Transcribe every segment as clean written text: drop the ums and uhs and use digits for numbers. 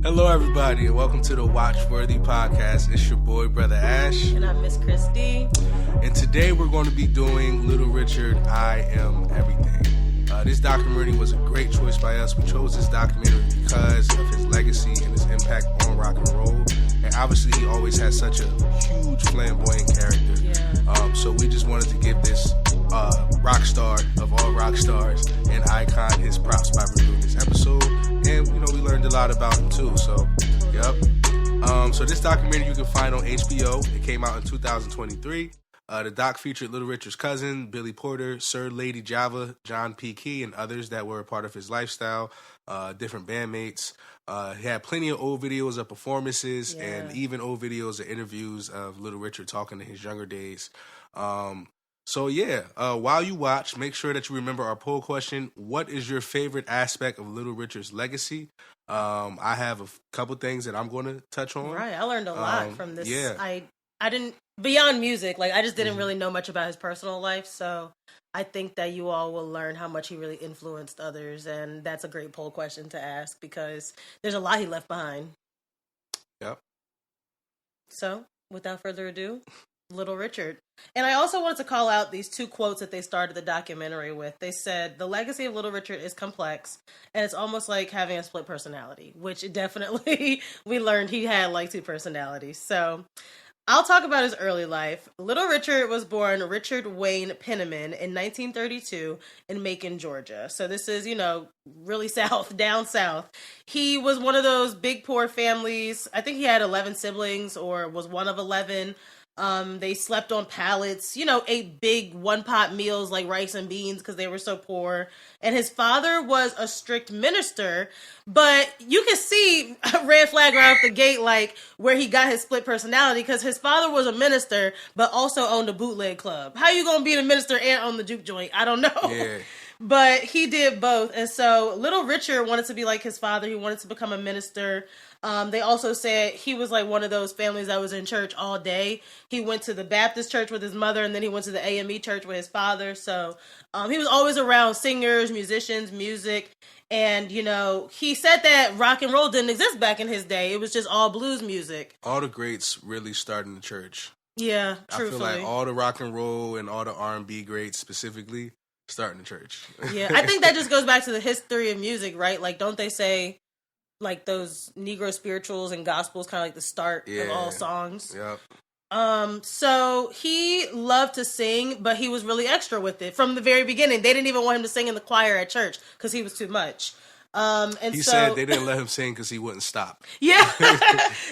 Hello, everybody, and welcome to the Watchworthy Podcast. It's your boy, Brother Ash. And I'm Miss Christy. And today we're going to be doing Little Richard, I Am Everything. This documentary was a great choice by us. We chose this documentary because of his legacy and his impact on rock and roll. And obviously, he always had such a huge, flamboyant character. Yeah. So we just wanted to give this rock star of all rock stars and icon his props by reviewing this episode. And, we learned a lot about him, too. So, yep. So this documentary you can find on HBO. It came out in 2023. The doc featured Little Richard's cousin, Billy Porter, Sir Lady Java, John P. Key, and others that were a part of his lifestyle, different bandmates. He had plenty of old videos of performances and even old videos of interviews of Little Richard talking to his younger days. While you watch, make sure that you remember our poll question. What is your favorite aspect of Little Richard's legacy? I have a couple things that I'm going to touch on. Right, I learned a lot from this. Yeah. I didn't, beyond music, I just didn't really know much about his personal life, so I think that you all will learn how much he really influenced others, and that's a great poll question to ask, because there's a lot he left behind. Yep. So, without further ado, Little Richard. And I also wanted to call out these two quotes that they started the documentary with. They said, the legacy of Little Richard is complex, and it's almost like having a split personality, which definitely we learned he had two personalities. So I'll talk about his early life. Little Richard was born Richard Wayne Penniman in 1932 in Macon, Georgia. So this is, really south, down south. He was one of those big poor families. I think he had 11 siblings or was one of 11. They slept on pallets, ate big one-pot meals like rice and beans because they were so poor. And his father was a strict minister, but you can see a red flag right off the gate, where he got his split personality, because his father was a minister, but also owned a bootleg club. How you gonna be a minister and own the juke joint? I don't know. Yeah. But he did both. And so Little Richard wanted to be like his father. He wanted to become a minister. They also said he was one of those families that was in church all day. He went to the Baptist church with his mother, and then he went to the AME church with his father. So he was always around singers, musicians, music. And, he said that rock and roll didn't exist back in his day. It was just all blues music. All the greats really started in the church. Yeah, truthfully. I feel like all the rock and roll and all the R&B greats specifically start in the church. Yeah, I think that just goes back to the history of music, right? Don't they say those Negro spirituals and gospels kind of the start of all songs? Yep. So he loved to sing, but he was really extra with it from the very beginning. They didn't even want him to sing in the choir at church because he was too much. He said they didn't let him sing because he wouldn't stop. Yeah,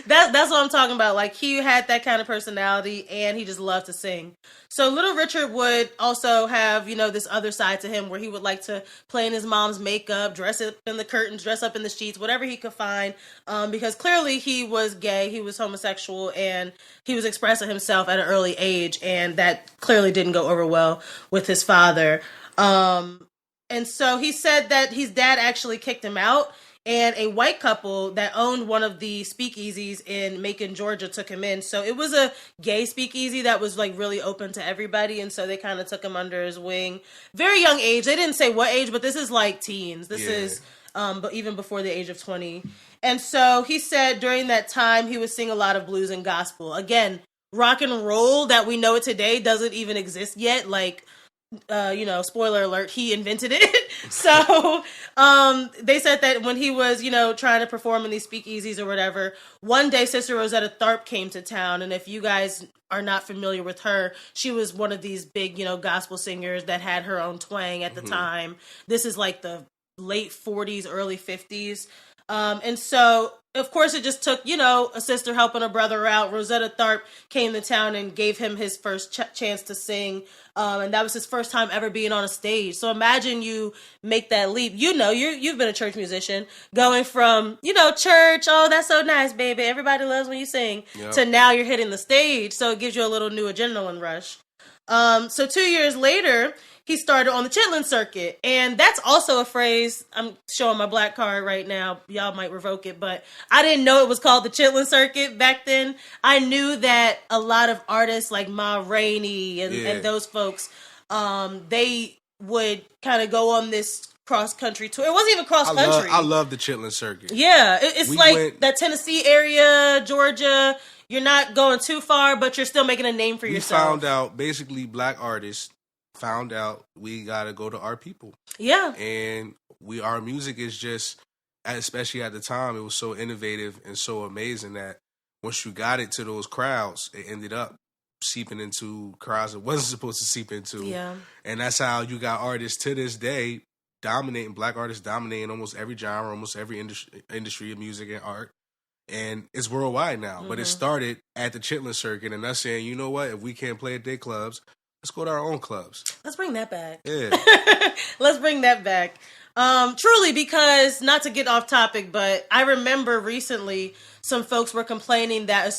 that's what I'm talking about. He had that kind of personality, and he just loved to sing. So Little Richard would also have, this other side to him where he would like to play in his mom's makeup, dress up in the curtains, dress up in the sheets, whatever he could find, because clearly he was gay, he was homosexual, and he was expressing himself at an early age, and that clearly didn't go over well with his father. And so he said that his dad actually kicked him out, and a white couple that owned one of the speakeasies in Macon, Georgia, took him in. So it was a gay speakeasy that was really open to everybody, and so they kind of took him under his wing. Very young age. They didn't say what age, but this is teens. This is but even before the age of 20. And so he said during that time he would sing a lot of blues and gospel. Again, rock and roll that we know it today doesn't even exist yet. Spoiler alert, he invented it. So, they said that when he was, trying to perform in these speakeasies or whatever, one day Sister Rosetta Tharpe came to town. And if you guys are not familiar with her, she was one of these big, gospel singers that had her own twang at the time. This is the late 40s, early 50s. And so, of course, it just took, a sister helping a brother out. Rosetta Tharpe came to town and gave him his first chance to sing. And that was his first time ever being on a stage. So imagine you make that leap. You've been a church musician, going from, church, oh, that's so nice, baby, everybody loves when you sing, to now you're hitting the stage. So it gives you a little new adrenaline rush. So 2 years later, he started on the Chitlin circuit. And that's also a phrase. I'm showing my black card right now. Y'all might revoke it, but I didn't know it was called the Chitlin circuit back then. I knew that a lot of artists like Ma Rainey and those folks, they would kind of go on this cross country tour. It wasn't even cross country. I love the Chitlin circuit. Yeah, it's that Tennessee area, Georgia. You're not going too far, but you're still making a name for yourself. We found out, basically, black artists found out we gotta go to our people. Yeah, and our music is just, especially at the time, it was so innovative and so amazing that once you got it to those crowds, it ended up seeping into crowds it wasn't supposed to seep into. Yeah. And that's how you got artists to this day black artists dominating almost every genre, almost every industry of music and art. And it's worldwide now. Mm-hmm. But it started at the Chitlin circuit and us saying, you know what, if we can't play at their clubs, let's go to our own clubs. Let's bring that back. Yeah. Let's bring that back. Truly, because, not to get off topic, but I remember recently some folks were complaining that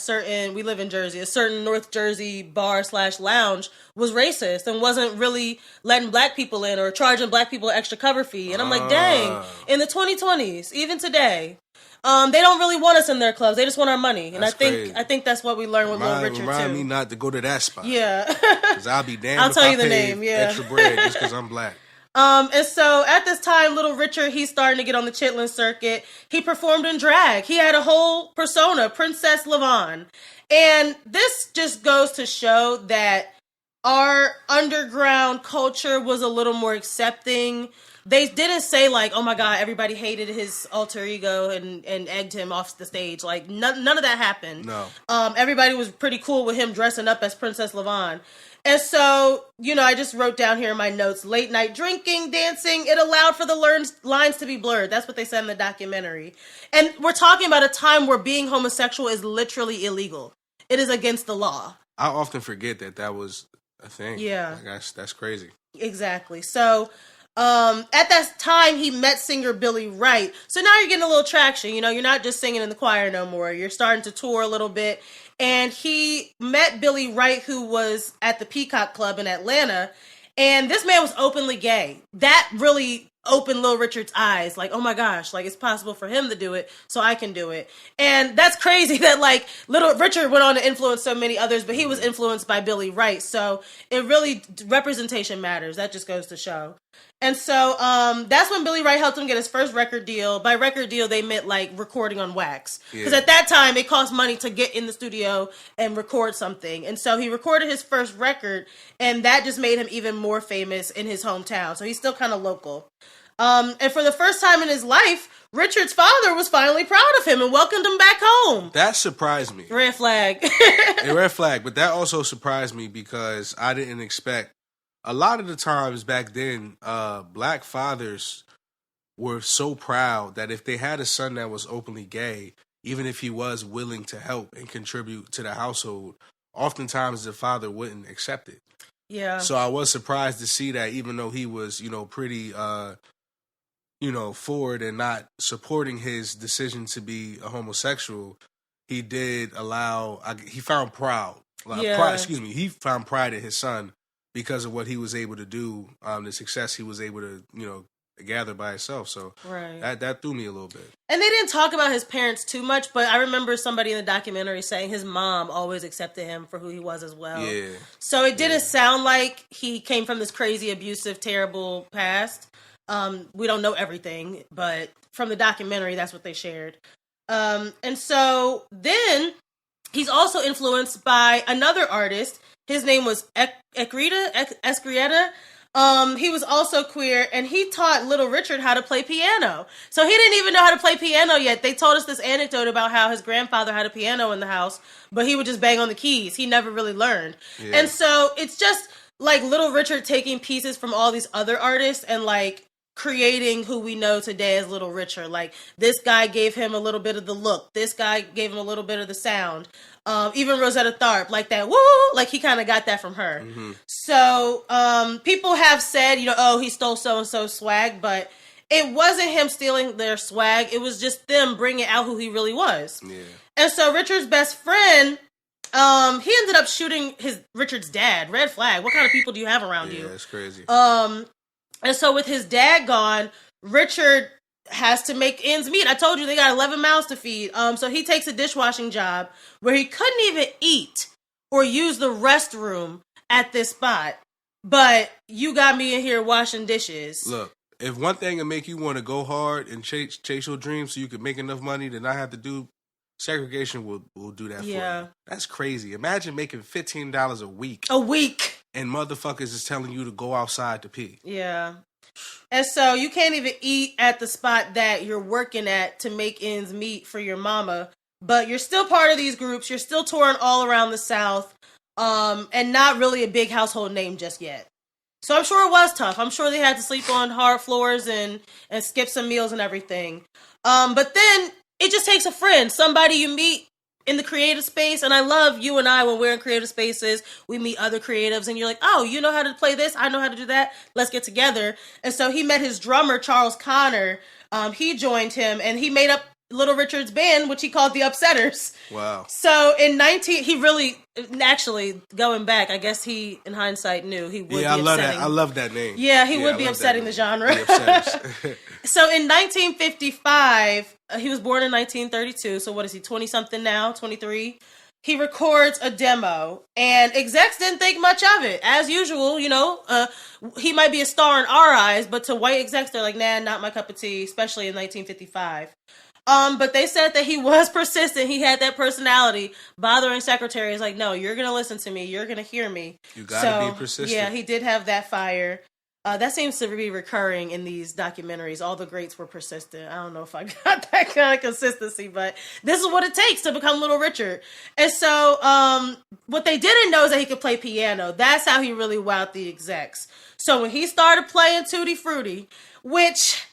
we live in Jersey, a certain North Jersey bar/lounge was racist and wasn't really letting black people in or charging black people an extra cover fee. And I'm like, dang, in the 2020s, even today, they don't really want us in their clubs. They just want our money. And I think that's what we learned with Little Richard, too. Remind me not to go to that spot. Yeah. Because I'll be damned if I pay extra bread just because I'm black. And so at this time, Little Richard, he's starting to get on the Chitlin circuit. He performed in drag. He had a whole persona, Princess Lavon. And this just goes to show that our underground culture was a little more accepting. They didn't say like, oh my God, everybody hated his alter ego and egged him off the stage. Like none of that happened. No. Everybody was pretty cool with him dressing up as Princess Lavon. And so, I just wrote down here in my notes, late night drinking, dancing, it allowed for the lines to be blurred. That's what they said in the documentary. And we're talking about a time where being homosexual is literally illegal. It is against the law. I often forget that was a thing. Yeah. That's crazy. Exactly. So, at that time, he met singer Billy Wright. So now you're getting a little traction. You're not just singing in the choir no more. You're starting to tour a little bit. And he met Billy Wright, who was at the Peacock Club in Atlanta. And this man was openly gay. That really opened Little Richard's eyes. Like, oh my gosh, like it's possible for him to do it, so I can do it. And that's crazy that like Little Richard went on to influence so many others, but he was influenced by Billy Wright. So it really, representation matters. That just goes to show. And so that's when Billy Wright helped him get his first record deal. By record deal, they meant like recording on wax. Because at that time, it cost money to get in the studio and record something. And so he recorded his first record, and that just made him even more famous in his hometown. So he's still kind of local. And for the first time in his life, Richard's father was finally proud of him and welcomed him back home. That surprised me. Red flag. A red flag. But that also surprised me because I didn't expect. A lot of the times back then, black fathers were so proud that if they had a son that was openly gay, even if he was willing to help and contribute to the household, oftentimes the father wouldn't accept it. Yeah. So I was surprised to see that even though he was, pretty, forward and not supporting his decision to be a homosexual, he did he found pride. He found pride in his son. Because of what he was able to do, the success he was able to, gather by himself. So that threw me a little bit. And they didn't talk about his parents too much, but I remember somebody in the documentary saying his mom always accepted him for who he was as well. Yeah. So it didn't sound like he came from this crazy, abusive, terrible past. We don't know everything, but from the documentary, that's what they shared. And so then he's also influenced by another artist. His name was Escrieta. He was also queer, and he taught Little Richard how to play piano. So he didn't even know how to play piano yet. They told us this anecdote about how his grandfather had a piano in the house, but he would just bang on the keys. He never really learned. Yeah. And so it's just like Little Richard taking pieces from all these other artists and like creating who we know today as Little Richard. Like this guy gave him a little bit of the look. This guy gave him a little bit of the sound. Even Rosetta Tharpe, like that, woo, like he kind of got that from her. Mm-hmm. So people have said, he stole so-and-so's swag, but it wasn't him stealing their swag. It was just them bringing out who he really was. Yeah. And so Richard's best friend, he ended up shooting Richard's dad. Red flag. What kind of people do you have around you? Yeah, that's crazy. And so with his dad gone, Richard has to make ends meet. I told you they got 11 mouths to feed. So he takes a dishwashing job where he couldn't even eat or use the restroom at this spot. But you got me in here washing dishes. Look, If one thing will make you want to go hard and chase your dreams so you can make enough money to not have to do, segregation will do that for you. That's crazy. Imagine making $15 a week. A week. And motherfuckers is telling you to go outside to pee. Yeah. And so you can't even eat at the spot that you're working at to make ends meet for your mama. But you're still part of these groups. You're still touring all around the South. And not really a big household name just yet. So I'm sure it was tough. I'm sure they had to sleep on hard floors and skip some meals and everything. But then it just takes a friend, somebody you meet in the creative space. And I love you and I when we're in creative spaces, we meet other creatives and you're like, oh, you know how to play this? I know how to do that. Let's get together. And so he met his drummer, Charles Connor. He joined him and he made up Little Richard's band, which he called the Upsetters. Wow. So in he really, actually, going back, I guess he, in hindsight, knew he would be upsetting. I love that name. Yeah, he would be upsetting the genre. The So in 1955, he was born in 1932, so what is he, 20-something now, 23? He records a demo, and execs didn't think much of it. As usual, he might be a star in our eyes, but to white execs, they're like, nah, not my cup of tea, especially in 1955. But they said that he was persistent. He had that personality, bothering secretaries. Like, no, you're going to listen to me. You're going to hear me. You got to be persistent. Yeah, he did have that fire. That seems to be recurring in these documentaries. All the greats were persistent. I don't know if I got that kind of consistency, but this is what it takes to become Little Richard. And so what they didn't know is that he could play piano. That's how he really wowed the execs. So when he started playing Tutti Frutti, which...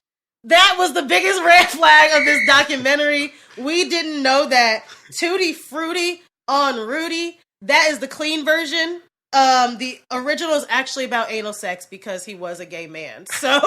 that was the biggest red flag of this documentary. We didn't know that Tutti Frutti on Rudy, that is the clean version. The original is actually about anal sex because he was a gay man. So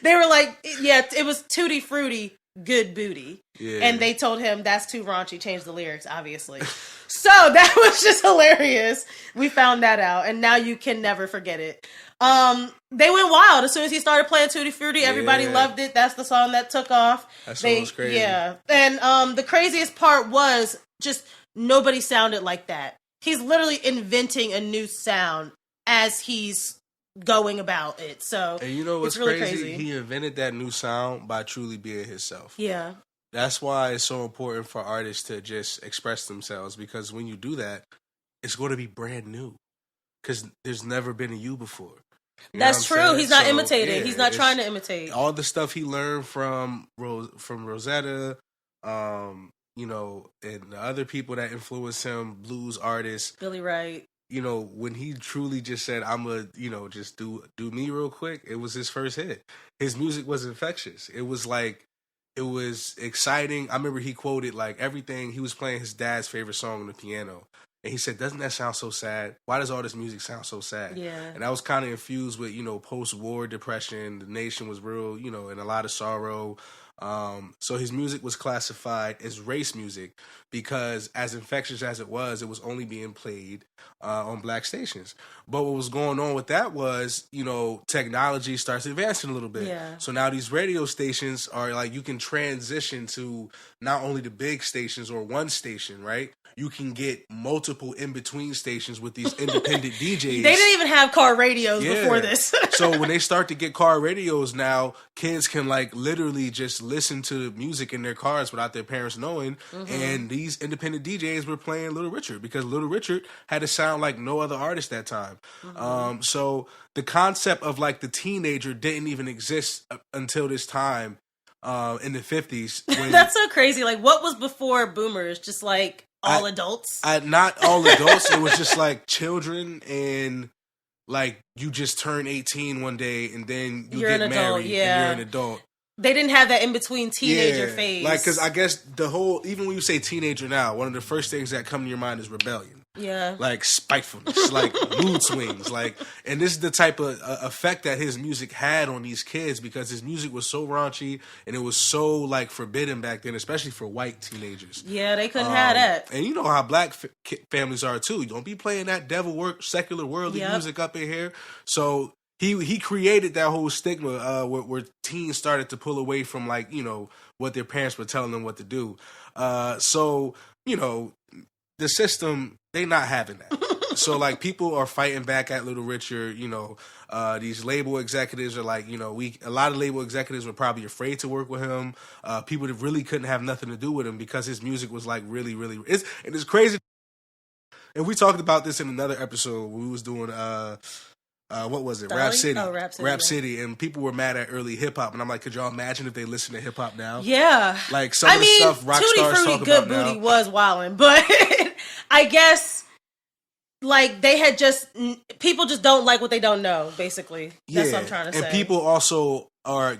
they were like, yeah, it was Tutti Frutti, good booty. Yeah. And they told him that's too raunchy, change the lyrics, obviously. So that was just hilarious. We found that out, and now you can never forget it. They went wild as soon as he started playing Tutti Frutti. Everybody loved it. That's the song that took off. That song was crazy. Yeah. And the craziest part was just nobody sounded like that. He's literally inventing a new sound as he's going about it. So and you know what's really crazy? He invented that new sound by truly being himself. Yeah. That's why it's so important for artists to just express themselves, because when you do that, it's going to be brand new. Because there's never been a you before. That's true. He's not imitating. Yeah, he's not trying to imitate. All the stuff he learned from Rosetta, and the other people that influenced him, blues artists. Billy Wright. When he truly just said, I'm going to, just do me real quick, it was his first hit. His music was infectious. It was exciting. I remember he quoted everything. He was playing his dad's favorite song on the piano. And he said, doesn't that sound so sad? Why does all this music sound so sad? Yeah. And that was kind of infused with, post-war depression. The nation was real, in a lot of sorrow. So his music was classified as race music because as infectious as it was only being played on black stations. But what was going on with that was, technology starts advancing a little bit. Yeah. So now these radio stations are you can transition to not only the big stations or one station, right? You can get multiple in-between stations with these independent DJs. They didn't even have car radios before this. So when they start to get car radios now, kids can literally just listen to music in their cars without their parents knowing. Mm-hmm. And these independent DJs were playing Little Richard because Little Richard had to sound like no other artist that time. Mm-hmm. So the concept of the teenager didn't even exist until this time in the 50s. That's so crazy. What was before boomers? Just all adults? Not all adults. It was just children and you just turn 18 one day and then you're get married adult, and you're an adult. They didn't have that in-between teenager phase. Because I guess even when you say teenager now, one of the first things that come to your mind is rebellion. Yeah. Spitefulness, mood swings. And this is the type of effect that his music had on these kids because his music was so raunchy and it was so, forbidden back then, especially for white teenagers. Yeah, they couldn't have that. And you know how black families are, too. Don't be playing that secular worldly music up in here. So he created that whole stigma where teens started to pull away from, what their parents were telling them what to do. The system, they not having that. So, people are fighting back at Little Richard, These label executives are like, a lot of label executives were probably afraid to work with him. People that really couldn't have nothing to do with him because his music was like really, really. It's crazy. And we talked about this in another episode when we was doing what was it? Dolly? Rap City. Oh, Rap City. Rap City. And people were mad at early hip hop. And I'm like, could y'all imagine if they listen to hip hop now? Yeah. Like some of the stuff rock stars talk Good about Booty now. was wildin', but I guess like they had people just don't like what they don't know, basically. That's what I'm trying to say. And people also are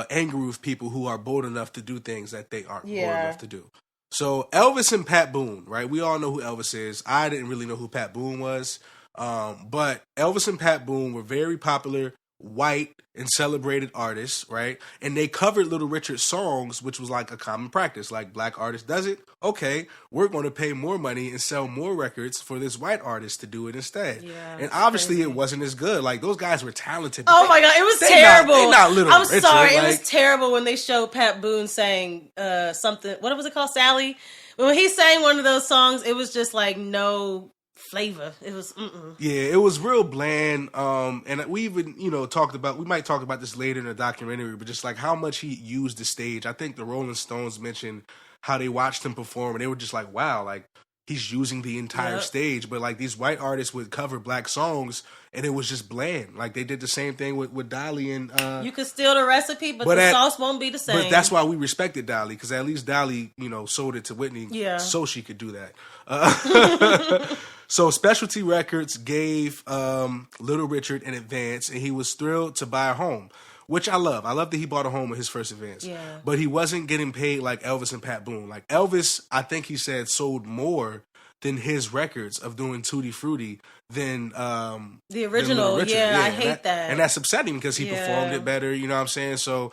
angry with people who are bold enough to do things that they aren't bold enough to do. So Elvis and Pat Boone, right? We all know who Elvis is. I didn't really know who Pat Boone was. But Elvis and Pat Boone were very popular white and celebrated artists, right? And they covered Little Richard's songs, which was like a common practice. Like, black artist does it. Okay, we're going to pay more money and sell more records for this white artist to do it instead. Yeah, and obviously it wasn't as good. Like, those guys were talented. Oh my God, it was terrible. They not Little I'm Richard. sorry, it was terrible when they showed Pat Boone saying something. What was it called? Sally? When he sang one of those songs, it was just like no flavor. It was Yeah, it was real bland. And we even, we might talk about this later in the documentary, but just like how much he used the stage. I think the Rolling Stones mentioned how they watched him perform and they were just like, wow, like he's using the entire stage. But like these white artists would cover black songs and it was just bland. Like they did the same thing with Dolly and you could steal the recipe, but the sauce won't be the same. But that's why we respected Dolly, because at least Dolly, sold it to Whitney so she could do that. So Specialty Records gave Little Richard an advance, and he was thrilled to buy a home, which I love. I love that he bought a home with his first advance. Yeah. But he wasn't getting paid like Elvis and Pat Boone. Like Elvis, I think he said sold more than his records of doing Tutti Frutti than the original. Yeah, I hate that. And that's upsetting because he performed it better, you know what I'm saying? So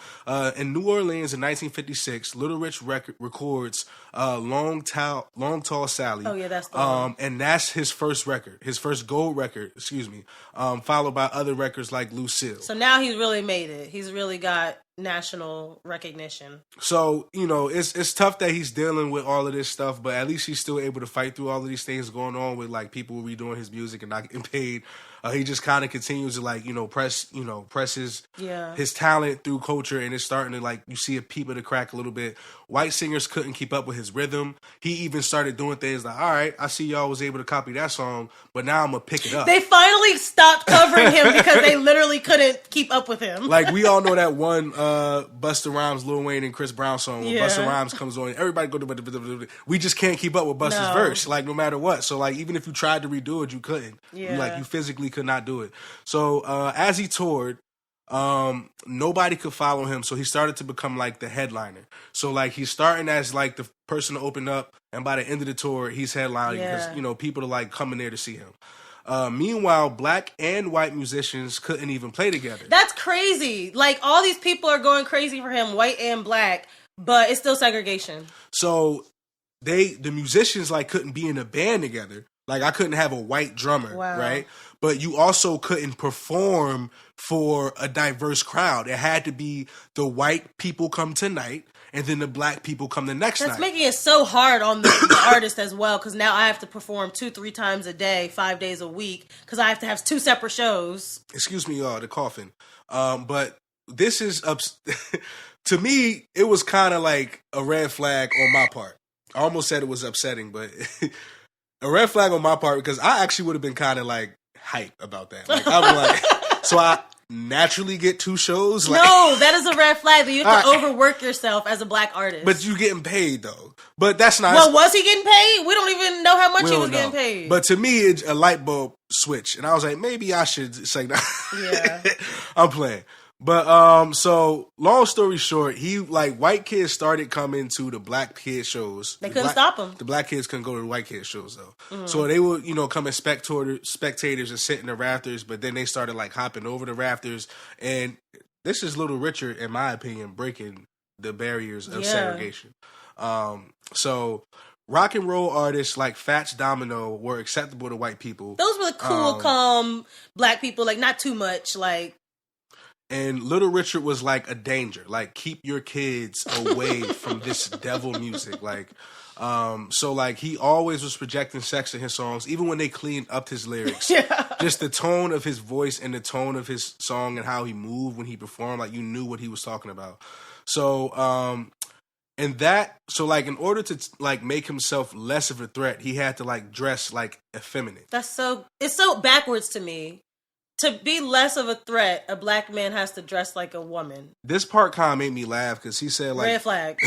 in New Orleans in 1956, Little Rich records Long Tall Sally. Oh yeah, that's the one. And that's his first record, his first gold record, followed by other records like Lucille. So now he's really made it. He's really got national recognition. So, it's tough that he's dealing with all of this stuff, but at least he's still able to fight through all of these things going on with like people redoing his music and not getting paid. He just kind of continues to like, press his talent through culture, and it's starting to like, you see a peep of the crack a little bit. White singers couldn't keep up with his rhythm. He even started doing things like, all right, I see y'all was able to copy that song, but now I'm going to pick it up. They finally stopped covering him because they literally couldn't keep up with him. Like, we all know that one Busta Rhymes, Lil Wayne, and Chris Brown song. When Busta Rhymes comes on, everybody go, we just can't keep up with Busta's verse, like, no matter what. So, like, even if you tried to redo it, you couldn't. Yeah. You physically could not do it. So, as he toured, nobody could follow him, so he started to become like the headliner. So like he's starting as like the person to open up, and by the end of the tour he's headlining because people are like coming there to see him. Meanwhile, black and white musicians couldn't even play together. That's crazy. Like all these people are going crazy for him, white and black, but it's still segregation. So the musicians like couldn't be in a band together. Like I couldn't have a white drummer, right? But you also couldn't perform for a diverse crowd. It had to be the white people come tonight, and then the black people come the next night. That's making it so hard on the artist as well, because now I have to perform 2-3 times a day, 5 days a week, because I have to have 2 separate shows. Excuse me, y'all, the coughing. But this is, to me, it was kind of like a red flag on my part. I almost said it was upsetting, but a red flag on my part, because I actually would have been kind of like hype about that. Like, I'm like, so I naturally get 2 shows. Like, no, that is a red flag. That you have to overwork yourself as a black artist. But you getting paid though. But that's not. Well, was he getting paid? We don't even know how much he was getting paid. But to me, it's a light bulb switch, and I was like, maybe I should say that. Yeah, I'm playing. But so long story short, white kids started coming to the black kid shows. They couldn't stop them. The black kids couldn't go to the white kid shows though. Mm-hmm. So they would, come as spectators and sit in the rafters, but then they started like hopping over the rafters. And this is Little Richard, in my opinion, breaking the barriers of segregation. So rock and roll artists like Fats Domino were acceptable to white people. Those were the cool, calm black people, like not too much, like. And Little Richard was like a danger. Like, keep your kids away from this devil music. Like, so like he always was projecting sex in his songs, even when they cleaned up his lyrics. Yeah. Just the tone of his voice and the tone of his song and how he moved when he performed, like you knew what he was talking about. So, so like in order to like make himself less of a threat, he had to like dress like effeminate. It's so backwards to me. To be less of a threat, a black man has to dress like a woman. This part kind of made me laugh because he said like red flag.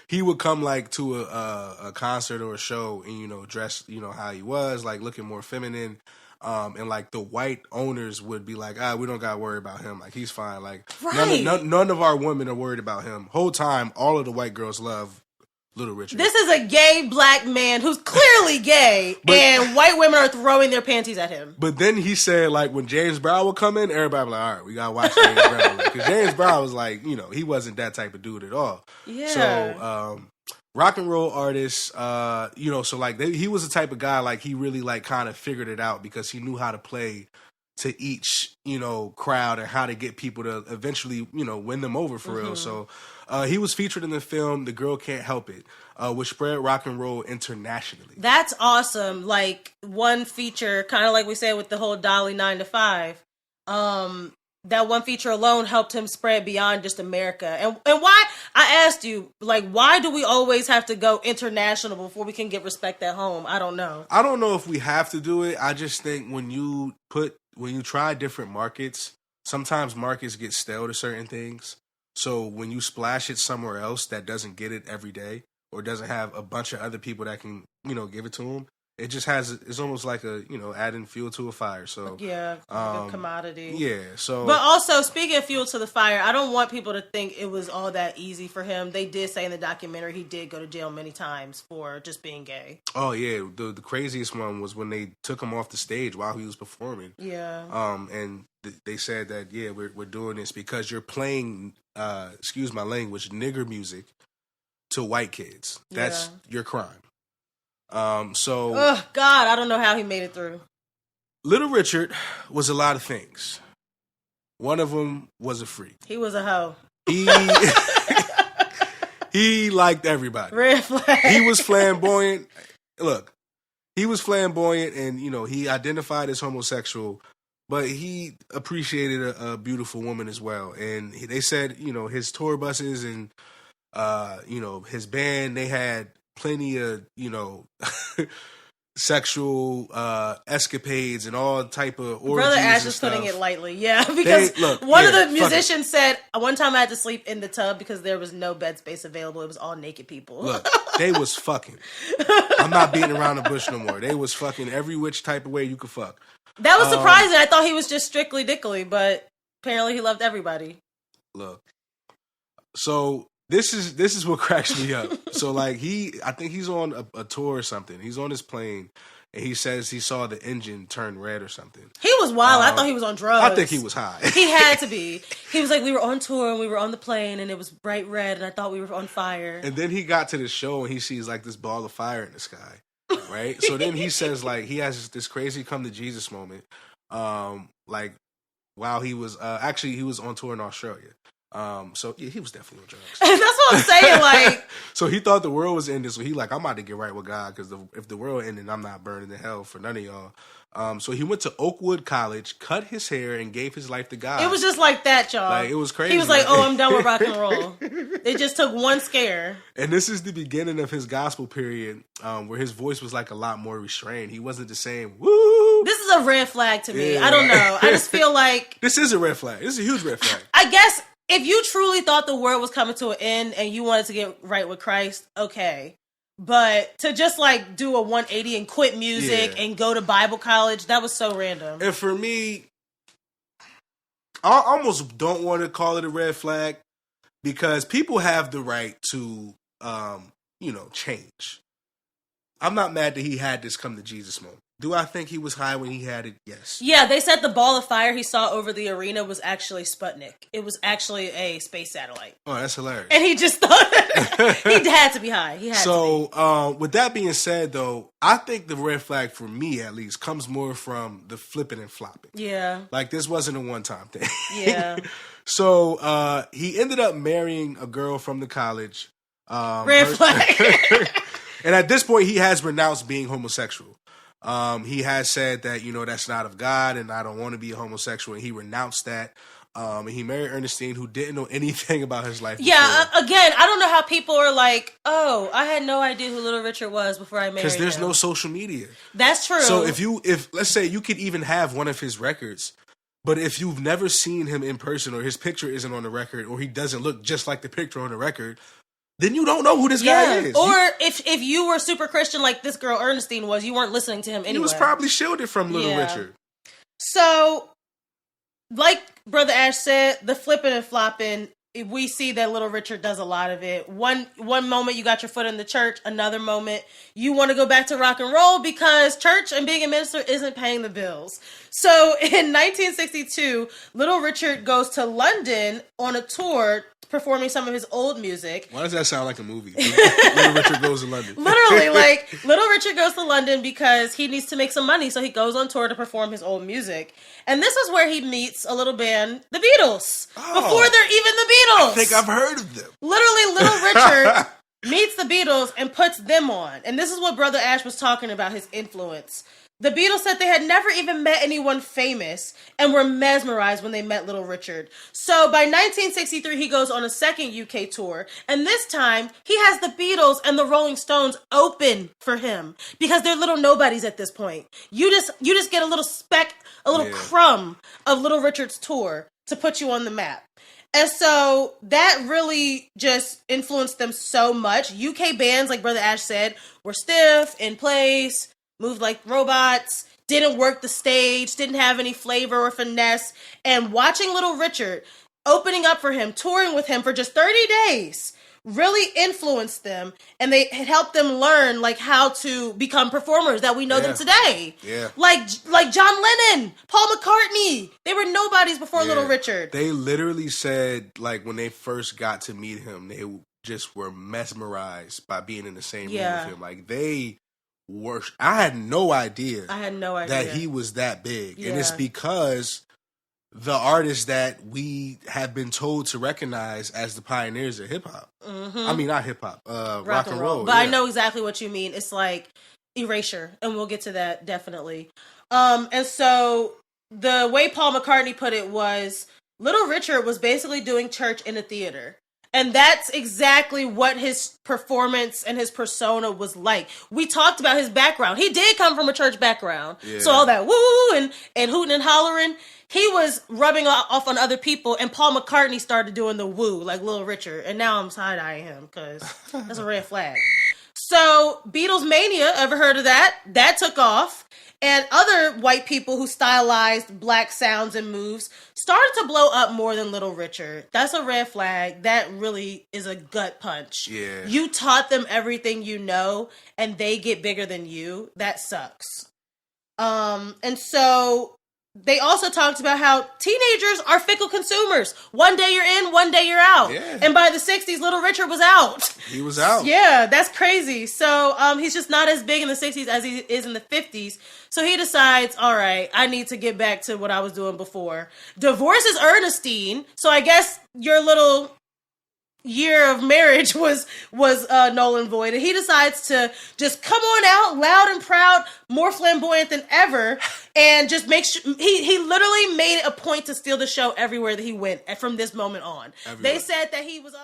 He would come like to a concert or a show and dress how he was, like looking more feminine, and like the white owners would be like, we don't gotta worry about him, like he's fine, like right. none of our women are worried about him. Whole time, all of the white girls love Little Richard. This is a gay black man who's clearly gay, and white women are throwing their panties at him. But then he said, like, when James Brown would come in, everybody was like, all right, we gotta watch James Brown. Because James Brown was like, he wasn't that type of dude at all. Yeah. So, rock and roll artists, so like he was the type of guy, like he really like kind of figured it out because he knew how to play to each, crowd and how to get people to eventually, win them over for real. So he was featured in the film The Girl Can't Help It, which spread rock and roll internationally. That's awesome. Like one feature, kind of like we said with the whole Dolly 9 to 5. That one feature alone helped him spread beyond just America. And why, I asked you, like, why do we always have to go international before we can get respect at home? I don't know. I don't know if we have to do it. I just think when you try different markets, sometimes markets get stale to certain things. So when you splash it somewhere else that doesn't get it every day or doesn't have a bunch of other people that can, give it to them, it just it's almost like adding fuel to a fire. So yeah, like a commodity. Yeah. So, but also speaking of fuel to the fire, I don't want people to think it was all that easy for him. They did say in the documentary he did go to jail many times for just being gay. Oh yeah, the craziest one was when they took him off the stage while he was performing. Yeah. And they said that we're doing this because you're playing, excuse my language, nigger music to white kids. That's your crime. Oh God, I don't know how he made it through. Little Richard was a lot of things. One of them was a freak. He was a hoe. He liked everybody. Red flag. He was flamboyant. Look, he was flamboyant, and he identified as homosexual, but he appreciated a beautiful woman as well. And they said, his tour buses and his band, they had plenty of, sexual escapades and all type of orgies. Brother Ash is putting it lightly, yeah. Because one of the musicians said, one time I had to sleep in the tub because there was no bed space available. It was all naked people. Look, they was fucking. I'm not beating around the bush no more. They was fucking every which type of way you could fuck. That was surprising. I thought he was just strictly dickly, but apparently he loved everybody. Look, so this is what cracks me up. So like I think he's on a tour or something. He's on his plane and he says he saw the engine turn red or something. He was wild. I thought he was on drugs. I think he was high. He had to be. He was like, we were on tour and we were on the plane and it was bright red and I thought we were on fire. And then he got to the show and he sees like this ball of fire in the sky. Right? So then he says like he has this crazy come to Jesus moment. Like while he was actually he was on tour in Australia. So yeah, he was definitely on drugs. That's what I'm saying. Like, so he thought the world was ending. So he like, I'm about to get right with God because if the world ended, I'm not burning in hell for none of y'all. So he went to Oakwood College, cut his hair, and gave his life to God. It was just like that, y'all. Like, it was crazy. He was like, "Oh, I'm done with rock and roll." It just took one scare. And this is the beginning of his gospel period, where his voice was like a lot more restrained. He wasn't the same. Woo! This is a red flag to me. Yeah. I don't know. I just feel like this is a red flag. This is a huge red flag. I guess. If you truly thought the world was coming to an end and you wanted to get right with Christ, okay. But to just like do a 180 and quit music and go to Bible college, that was so random. And for me, I almost don't want to call it a red flag because people have the right to, change. I'm not mad that he had this come to Jesus moment. Do I think he was high when he had it? Yes. Yeah, they said the ball of fire he saw over the arena was actually Sputnik. It was actually a space satellite. Oh, that's hilarious. And he just thought he had to be high. He had to be. With that being said, though, I think the red flag for me, at least, comes more from the flipping and flopping. Yeah. Like, this wasn't a one-time thing. Yeah. So, he ended up marrying a girl from the college. Red flag. And at this point, he has renounced being homosexual. He has said that, that's not of God and I don't want to be a homosexual. And he renounced that. And he married Ernestine, who didn't know anything about his life. Yeah, again, I don't know how people are like, oh, I had no idea who Little Richard was before I married him. Because there's no social media. That's true. So if let's say you could even have one of his records, but if you've never seen him in person or his picture isn't on the record or he doesn't look just like the picture on the record, then you don't know who this guy is. Or if you were super Christian like this girl Ernestine was, you weren't listening to him anyway. He was probably shielded from Little Richard. So, like Brother Ash said, the flipping and flopping, we see that Little Richard does a lot of it. One moment you got your foot in the church, another moment you want to go back to rock and roll because church and being a minister isn't paying the bills. So in 1962, Little Richard goes to London on a tour performing some of his old music. Why does that sound like a movie? Little Richard goes to London. Literally, like, Little Richard goes to London because he needs to make some money, so he goes on tour to perform his old music. And this is where he meets a little band, the Beatles, before they're even the Beatles. I think I've heard of them. Literally, Little Richard meets the Beatles and puts them on. And this is what Brother Ash was talking about, his influence. The Beatles said they had never even met anyone famous and were mesmerized when they met Little Richard. So by 1963, he goes on a second UK tour. And this time, he has the Beatles and the Rolling Stones open for him because they're little nobodies at this point. You just get a little speck, a little crumb of Little Richard's tour to put you on the map. And so that really just influenced them so much. UK bands, like Brother Ash said, were stiff, in place, moved like robots, didn't work the stage, didn't have any flavor or finesse. And watching Little Richard opening up for him, touring with him for just 30 days, really influenced them. And it helped them learn like how to become performers that we know them today. Yeah. Like John Lennon, Paul McCartney. They were nobodies before Little Richard. They literally said, like, when they first got to meet him, they just were mesmerized by being in the same room with him. Like, I had no idea that he was that big. And it's because the artists that we have been told to recognize as the pioneers of hip-hop. Mm-hmm. I mean, not hip-hop, rock and roll. But I know exactly what you mean. It's like erasure, and we'll get to that definitely. And so the way Paul McCartney put it was, Little Richard was basically doing church in a theater. And that's exactly what his performance and his persona was like. We talked about his background. He did come from a church background. Yeah. So all that woo and hooting and hollering, he was rubbing off on other people. And Paul McCartney started doing the woo like Little Richard. And now I'm side-eyeing him because that's a red flag. So Beatles Mania, ever heard of that? That took off. And other white people who stylized black sounds and moves started to blow up more than Little Richard. That's a red flag. That really is a gut punch. Yeah. You taught them everything you know, and they get bigger than you. That sucks. And so they also talked about how teenagers are fickle consumers. One day you're in, one day you're out. Yeah. And by the 60s, Little Richard was out. He was out. Yeah, that's crazy. So he's just not as big in the 60s as he is in the 50s. So he decides, all right, I need to get back to what I was doing before. Divorces Ernestine. So I guess your little year of marriage was null and void. And he decides to just come on out loud and proud, more flamboyant than ever, and just make sure he literally made it a point to steal the show everywhere that he went from this moment on. Everywhere. They said that he was on